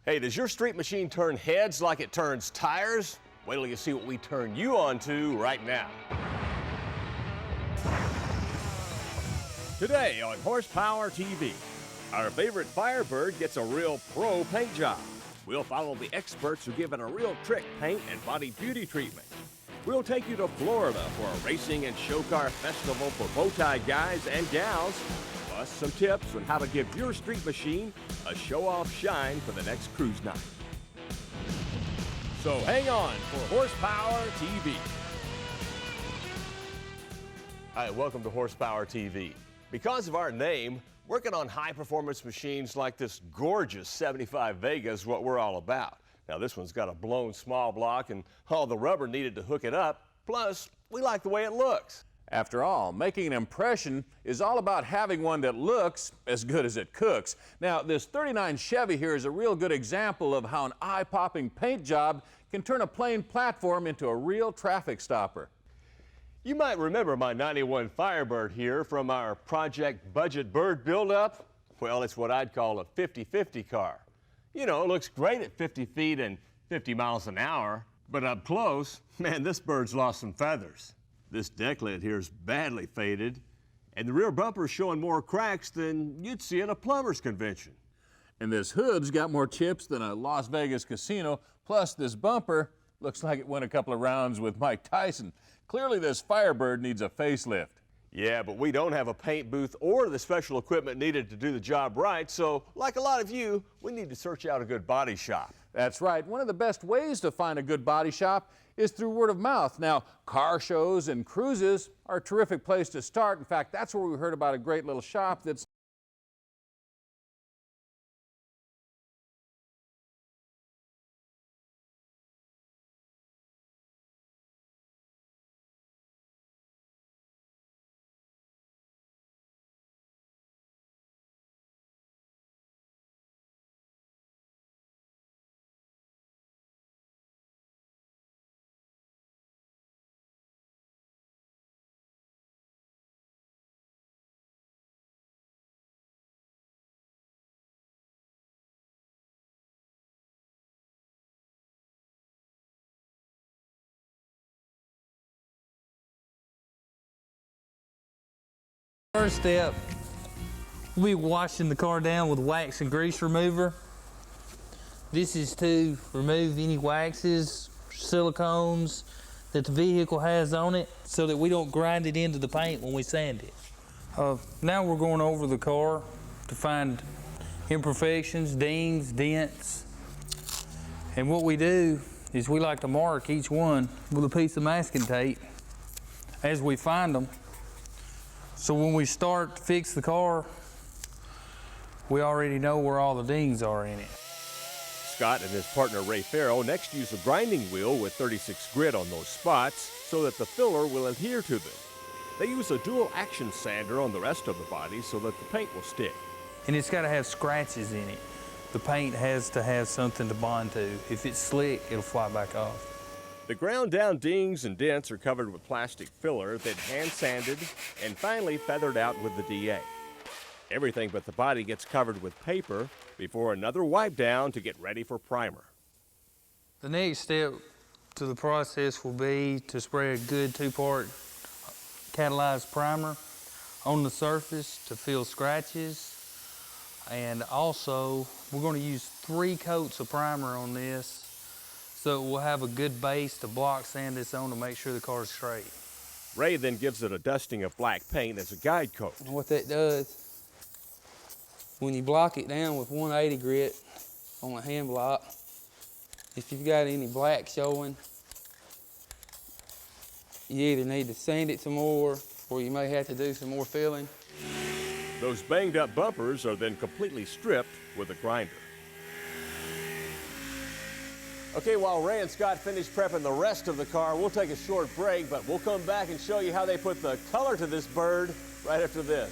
Hey, does your street machine turn heads like it turns tires? Wait till you see what we turn you on to right now. Today on Horsepower TV, our favorite Firebird gets a real pro paint job. We'll follow the experts who give it a real trick paint and body beauty treatment. We'll take you to Florida for a racing and show car festival for bow tie guys and gals, plus some tips on how to give your street machine a show-off shine for the next cruise night. So hang on for Horsepower TV. Hi, welcome to Horsepower TV. Because of our name, working on high-performance machines like this gorgeous 75 Vega is what we're all about. Now, this one's got a blown small block and all the rubber needed to hook it up. Plus, we like the way it looks. After all, making an impression is all about having one that looks as good as it cooks. Now, this 39 Chevy here is a real good example of how an eye-popping paint job can turn a plain platform into a real traffic stopper. You might remember my 91 Firebird here from our Project Budget Bird build-up. Well, it's what I'd call a 50-50 car. You know, it looks great at 50 feet and 50 miles an hour, but up close, man, this bird's lost some feathers. This deck lid here is badly faded, and the rear bumper's showing more cracks than you'd see at a plumber's convention. And this hood's got more chips than a Las Vegas casino, plus this bumper looks like it went a couple of rounds with Mike Tyson. Clearly this Firebird needs a facelift. Yeah, but we don't have a paint booth or the special equipment needed to do the job right, so like a lot of you, we need to search out a good body shop. That's right. One of the best ways to find a good body shop is through word of mouth. Now, car shows and cruises are a terrific place to start. In fact, that's where we heard about a great little shop that's First step, we'll be washing the car down with wax and grease remover. This is to remove any waxes, silicones that the vehicle has on it so that we don't grind it into the paint when we sand it. Now we're going over the car to find imperfections, dings, dents. And what we do is we like to mark each one with a piece of masking tape as we find them. So when we start to fix the car, we already know where all the dings are in it. Scott and his partner Ray Farrow next use a grinding wheel with 36 grit on those spots so that the filler will adhere to them. They use a dual action sander on the rest of the body so that the paint will stick. And it's got to have scratches in it. The paint has to have something to bond to. If it's slick, it'll fly back off. The ground down dings and dents are covered with plastic filler, then hand sanded and finally feathered out with the DA. Everything but the body gets covered with paper before another wipe down to get ready for primer. The next step to the process will be to spray a good 2-part catalyzed primer on the surface to fill scratches. And also, we're going to use 3 coats of primer on this, so we'll have a good base to block sand this on to make sure the car is straight. Ray then gives it a dusting of black paint as a guide coat. And what that does, when you block it down with 180 grit on a hand block, if you've got any black showing, you either need to sand it some more or you may have to do some more filling. Those banged up bumpers are then completely stripped with a grinder. Okay, while Ray and Scott finish prepping the rest of the car, we'll take a short break, but we'll come back and show you how they put the color to this bird right after this.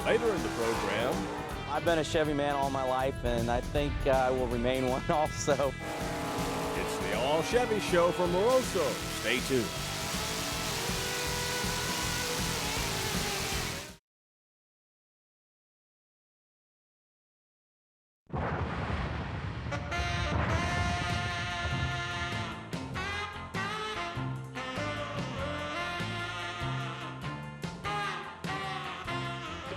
Later in the program, I've been a Chevy man all my life, and I think I will remain one also. it's the All Chevy Show from Moroso. Stay tuned.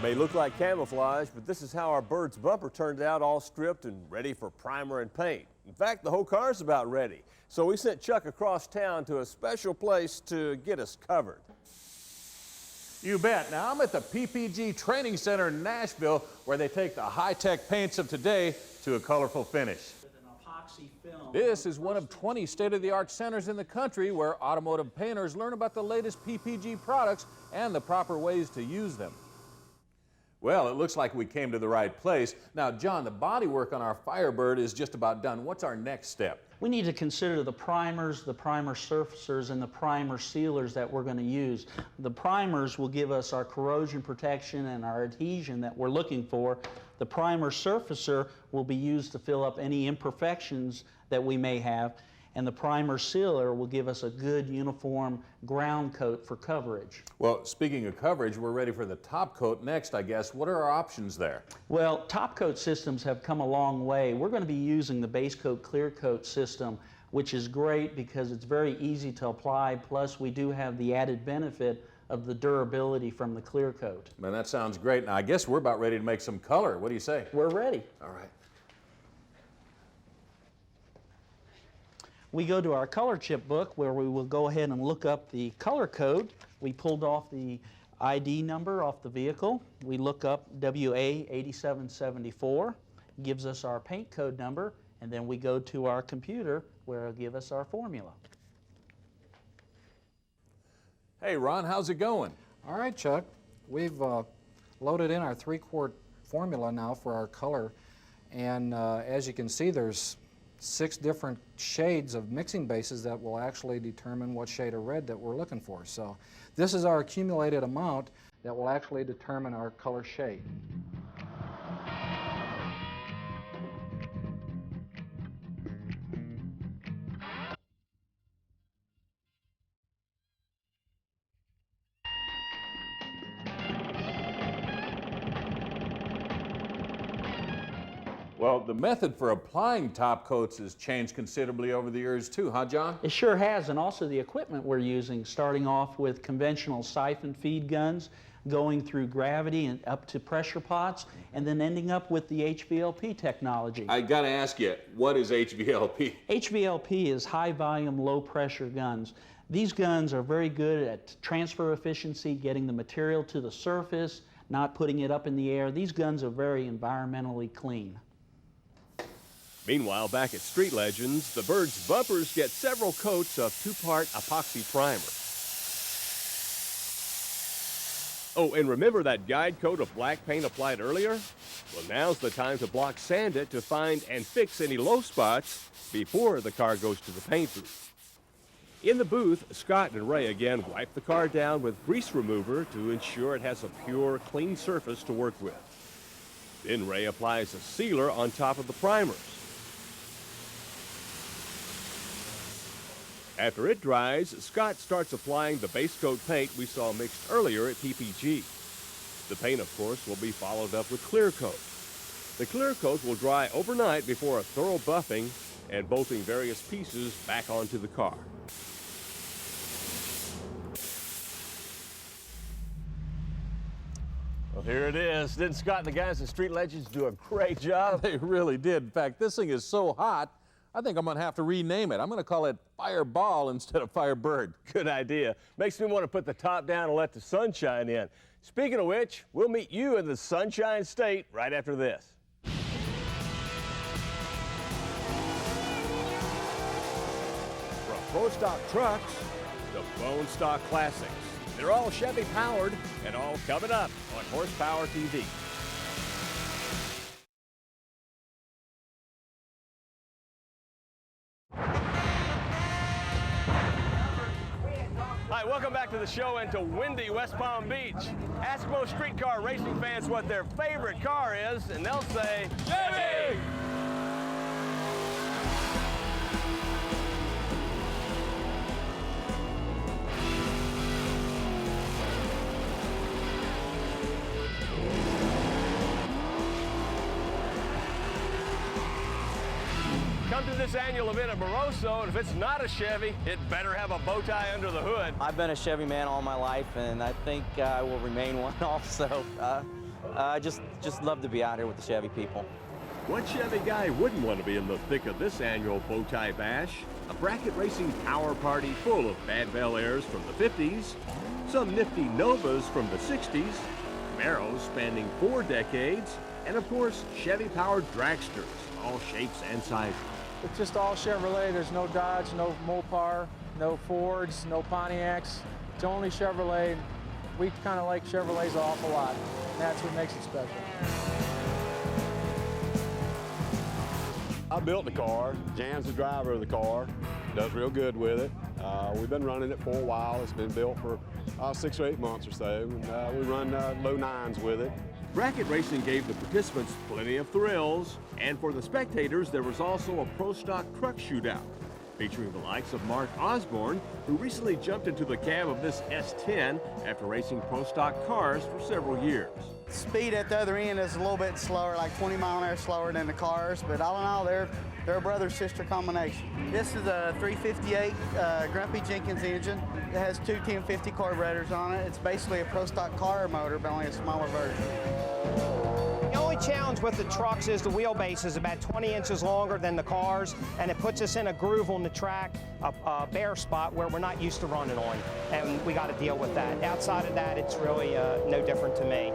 May look like camouflage, but this is how our Bird's bumper turned out, all stripped and ready for primer and paint. In fact, the whole car's about ready. So we sent Chuck across town to a special place to get us covered. You bet. Now, I'm at the PPG Training Center in Nashville, where they take the high-tech paints of today to a colorful finish. This is one of 20 state-of-the-art centers in the country where automotive painters learn about the latest PPG products and the proper ways to use them. Well, it looks like we came to the right place. Now, John, the bodywork on our Firebird is just about done. What's our next step? We need to consider the primers, the primer surfacers, and the primer sealers that we're going to use. The primers will give us our corrosion protection and our adhesion that we're looking for. The primer surfacer will be used to fill up any imperfections that we may have. And the primer sealer will give us a good uniform ground coat for coverage. Well, speaking of coverage, we're ready for the top coat next, I guess. What are our options there? Well, top coat systems have come a long way. We're going to be using the base coat clear coat system, which is great because it's very easy to apply, plus we do have the added benefit of the durability from the clear coat. Man, that sounds great. Now, I guess we're about ready to make some color. What do you say? We're ready. All right. We go to our color chip book where we will go ahead and look up the color code. We pulled off the ID number off the vehicle. We look up WA8774, gives us our paint code number, and then we go to our computer where it'll give us our formula. Hey, Ron, how's it going? All right, Chuck. We've loaded in our 3-quart formula now for our color, and as you can see, there's 6 different shades of mixing bases that will actually determine what shade of red that we're looking for. So this is our accumulated amount that will actually determine our color shade. Well, the method for applying top coats has changed considerably over the years too, huh, John? It sure has, and also the equipment we're using, starting off with conventional siphon feed guns, going through gravity and up to pressure pots, and then ending up with the HVLP technology. I gotta ask you, what is HVLP? HVLP is high volume, low pressure guns. These guns are very good at transfer efficiency, getting the material to the surface, not putting it up in the air. These guns are very environmentally clean. Meanwhile, back at Street Legends, the Bird's bumpers get several coats of 2-part epoxy primer. Oh, and remember that guide coat of black paint applied earlier? Well, now's the time to block sand it to find and fix any low spots before the car goes to the paint booth. In the booth, Scott and Ray again wipe the car down with grease remover to ensure it has a pure, clean surface to work with. Then Ray applies a sealer on top of the primers. After it dries, Scott starts applying the base coat paint we saw mixed earlier at PPG. The paint, of course, will be followed up with clear coat. The clear coat will dry overnight before a thorough buffing and bolting various pieces back onto the car. Well, here it is. Didn't Scott and the guys at Street Legends do a great job? They really did. In fact, this thing is so hot, I think I'm going to have to rename it. I'm going to call it Fireball instead of Firebird. Good idea. Makes me want to put the top down and let the sun shine in. Speaking of which, we'll meet you in the Sunshine State right after this. From Pro Stock trucks to Bone Stock classics, they're all Chevy powered and all coming up on Horsepower TV. Hi, welcome back to the show and to windy West Palm Beach. Ask most streetcar racing fans what their favorite car is, and they'll say, Chevy! Come to this annual event at Moroso, and if it's not a Chevy, it better have a bow tie under the hood. I've been a Chevy man all my life, and I think I will remain one also. Just love to be out here with the Chevy people. What Chevy guy wouldn't want to be in the thick of this annual bow tie bash? A bracket racing power party full of Bad Bel Airs from the 50s, some nifty Novas from the 60s, Camaros spanning 4 decades, and of course, Chevy-powered dragsters, all shapes and sizes. It's just all Chevrolet. There's no Dodge, no Mopar, no Fords, no Pontiacs. It's only Chevrolet. We kind of like Chevrolets an awful lot. And that's what makes it special. I built the car. Jan's the driver of the car. Does real good with it. We've been running it for a while. It's been built for 6 or 8 months or so. And we run low 9s with it. Bracket racing gave the participants plenty of thrills, and for the spectators, there was also a pro stock truck shootout, featuring the likes of Mark Osborne, who recently jumped into the cab of this S10 after racing pro stock cars for several years. Speed at the other end is a little bit slower, like 20 mile an hour slower than the cars, but all in all, they're a brother-sister combination. This is a 358 Grumpy Jenkins engine. It has 2 1050 carburetors on it. It's basically a pro stock car motor, but only a smaller version. The only challenge with the trucks is the wheelbase is about 20 inches longer than the cars, and it puts us in a groove on the track, a bare spot where we're not used to running on, and we got to deal with that. Outside of that, it's really no different to me.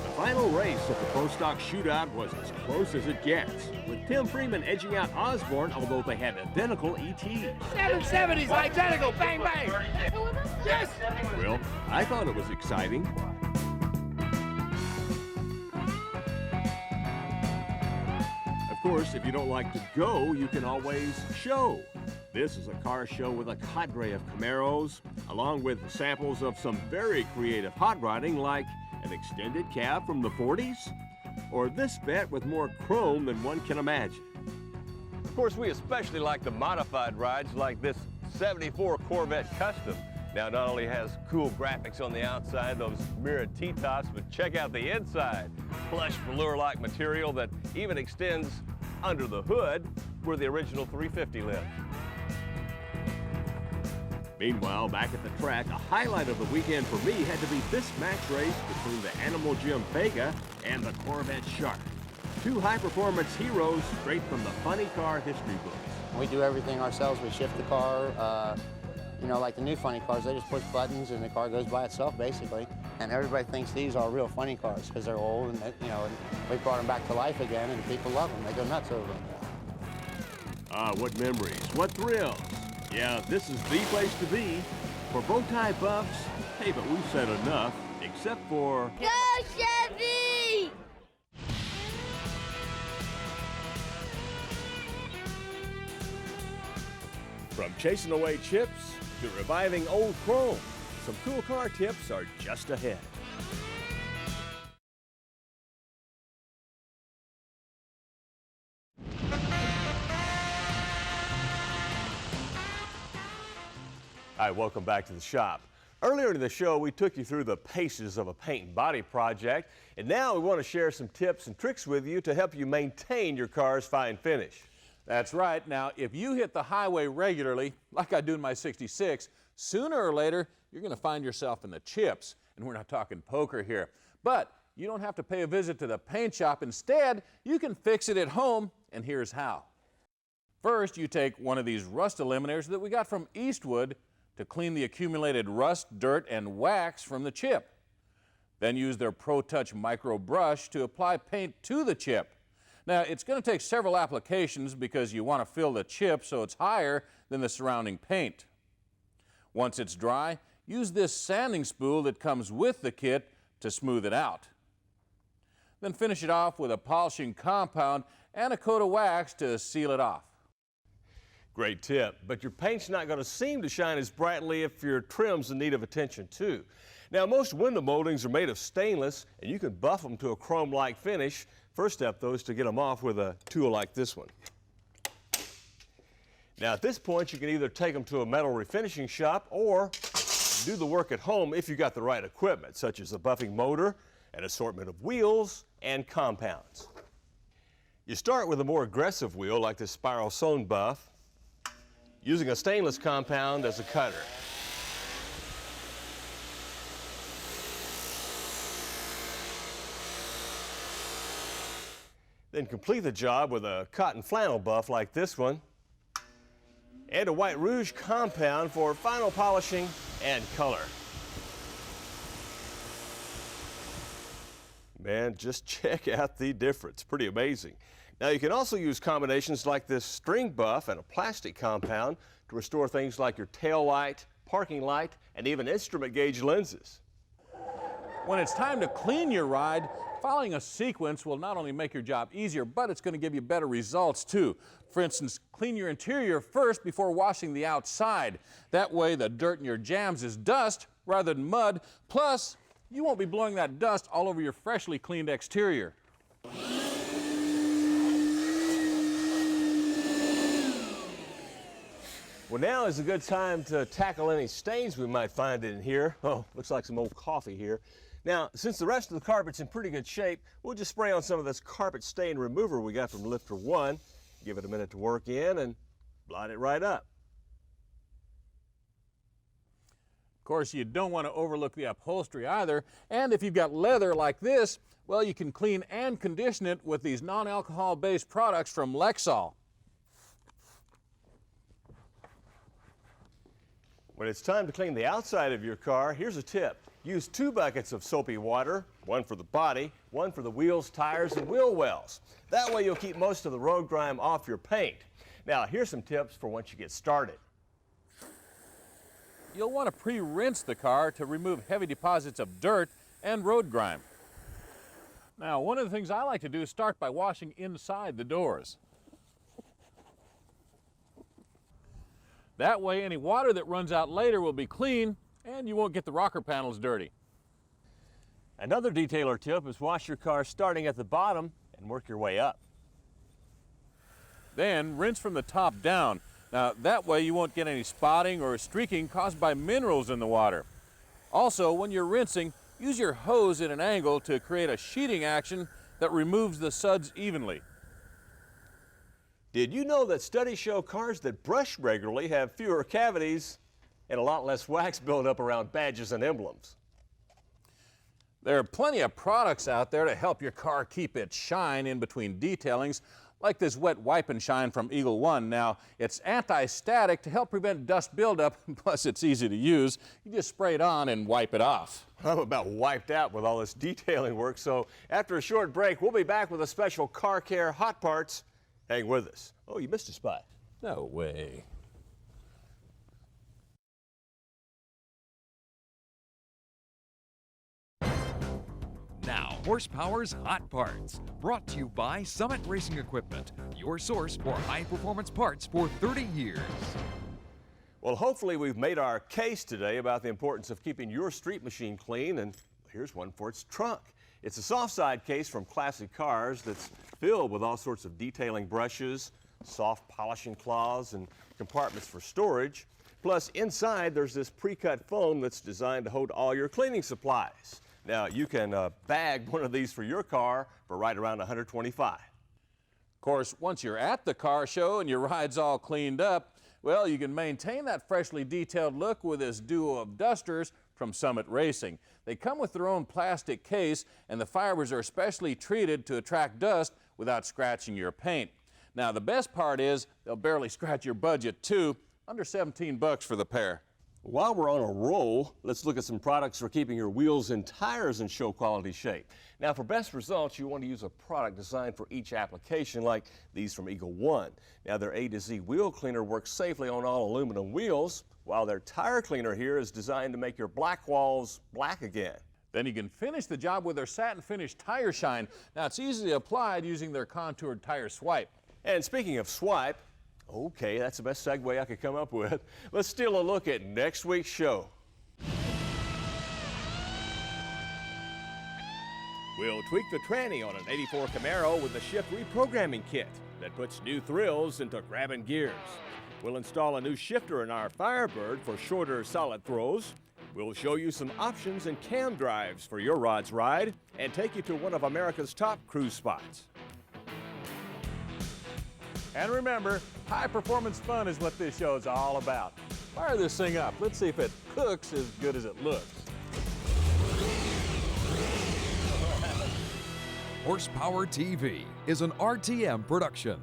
The final race of the Pro Stock Shootout was as close as it gets, with Tim Freeman edging out Osborne, although they had identical ETs. 770s identical, bang, bang! Yes! Well, I thought it was exciting. Of course, if you don't like to go, you can always show. This is a car show with a cadre of Camaros, along with samples of some very creative hot rodding like an extended cab from the 40s, or this bet with more chrome than one can imagine. Of course, we especially like the modified rides like this 74 Corvette Custom. Now, it not only has cool graphics on the outside, those mirrored T-tops, but check out the inside. Plush velour-like material that even extends under the hood where the original 350 lives. Meanwhile, back at the track, a highlight of the weekend for me had to be this match race between the Animal Jim Vega and the Corvette Shark. 2 high-performance heroes straight from the funny car history books. We do everything ourselves. We shift the car. You know, like the new funny cars, they just push buttons and the car goes by itself, basically. And everybody thinks these are real funny cars because they're old and, you know, and we brought them back to life again and people love them. They go nuts over them. Ah, what memories, what thrills. Yeah, this is the place to be. For bow tie buffs, hey, but we've said enough, except for... Go Chevy! From chasing away chips to reviving old chrome, some cool car tips are just ahead. Hi, welcome back to the shop. Earlier in the show, we took you through the paces of a paint and body project, and now we want to share some tips and tricks with you to help you maintain your car's fine finish. That's right. Now, if you hit the highway regularly, like I do in my 66, sooner or later, you're going to find yourself in the chips. And we're not talking poker here. But you don't have to pay a visit to the paint shop. Instead, you can fix it at home, and here's how. First, you take one of these rust eliminators that we got from Eastwood to clean the accumulated rust, dirt, and wax from the chip. Then use their Pro Touch micro brush to apply paint to the chip. Now, it's going to take several applications because you want to fill the chip so it's higher than the surrounding paint. Once it's dry, use this sanding spool that comes with the kit to smooth it out. Then finish it off with a polishing compound and a coat of wax to seal it off. Great tip, but your paint's not going to seem to shine as brightly if your trim's in need of attention too. Now, most window moldings are made of stainless, and you can buff them to a chrome-like finish. First step, though, is to get them off with a tool like this one. Now, at this point, you can either take them to a metal refinishing shop or do the work at home if you've got the right equipment, such as a buffing motor, an assortment of wheels, and compounds. You start with a more aggressive wheel like this spiral sewn buff, using a stainless compound as a cutter. Then complete the job with a cotton flannel buff like this one, and a white rouge compound for final polishing and color. Man, just check out the difference. Pretty amazing. Now, you can also use combinations like this string buff and a plastic compound to restore things like your tail light, parking light, and even instrument gauge lenses. When it's time to clean your ride, following a sequence will not only make your job easier, but it's going to give you better results too. For instance, clean your interior first before washing the outside. That way the dirt in your jams is dust rather than mud. Plus, you won't be blowing that dust all over your freshly cleaned exterior. Well, now is a good time to tackle any stains we might find in here. Oh, looks like some old coffee here. Now, since the rest of the carpet's in pretty good shape, we'll just spray on some of this carpet stain remover we got from Lifter 1, give it a minute to work in, and blot it right up. Of course, you don't want to overlook the upholstery either, and if you've got leather like this, well, you can clean and condition it with these non-alcohol based products from Lexol. When it's time to clean the outside of your car, here's a tip. Use 2 buckets of soapy water, one for the body, one for the wheels, tires, and wheel wells. That way you'll keep most of the road grime off your paint. Now, here's some tips for once you get started. You'll want to pre-rinse the car to remove heavy deposits of dirt and road grime. Now, one of the things I like to do is start by washing inside the doors. That way, any water that runs out later will be clean, and you won't get the rocker panels dirty. Another detailer tip is wash your car starting at the bottom and work your way up. Then rinse from the top down. Now, that way you won't get any spotting or streaking caused by minerals in the water. Also, when you're rinsing, use your hose at an angle to create a sheeting action that removes the suds evenly. Did you know that studies show cars that brush regularly have fewer cavities and a lot less wax buildup around badges and emblems? There are plenty of products out there to help your car keep its shine in between detailings, like this wet wipe and shine from Eagle One. Now, it's anti-static to help prevent dust buildup, plus it's easy to use. You just spray it on and wipe it off. I'm about wiped out with all this detailing work, so after a short break, we'll be back with a special car care hot parts. Hang with us. Oh, you missed a spot. No way. Now, Horsepower's Hot Parts, brought to you by Summit Racing Equipment, your source for high-performance parts for 30 years. Well, hopefully we've made our case today about the importance of keeping your street machine clean, and here's one for its trunk. It's a soft side case from Classic Cars that's filled with all sorts of detailing brushes, soft polishing cloths, and compartments for storage. Plus, inside there's this pre-cut foam that's designed to hold all your cleaning supplies. Now, you can bag one of these for your car for right around $125. Of course, once you're at the car show and your ride's all cleaned up, well, you can maintain that freshly detailed look with this duo of dusters from Summit Racing. They come with their own plastic case, and the fibers are especially treated to attract dust without scratching your paint. Now, the best part is they'll barely scratch your budget too, under $17 for the pair. While we're on a roll, let's look at some products for keeping your wheels and tires in show quality shape. Now, for best results, you want to use a product designed for each application, like these from Eagle One. Now, their A to Z wheel cleaner works safely on all aluminum wheels, while their tire cleaner here is designed to make your black walls black again. Then you can finish the job with their satin finish tire shine. Now, it's easily applied using their contoured tire swipe. And speaking of swipe, okay, that's the best segue I could come up with. Let's steal a look at next week's show. We'll tweak the tranny on an '84 Camaro with the shift reprogramming kit that puts new thrills into grabbing gears. We'll install a new shifter in our Firebird for shorter, solid throws. We'll show you some options and cam drives for your rod's ride and take you to one of America's top cruise spots. And remember, high-performance fun is what this show is all about. Fire this thing up. Let's see if it cooks as good as it looks. Horsepower TV is an RTM production.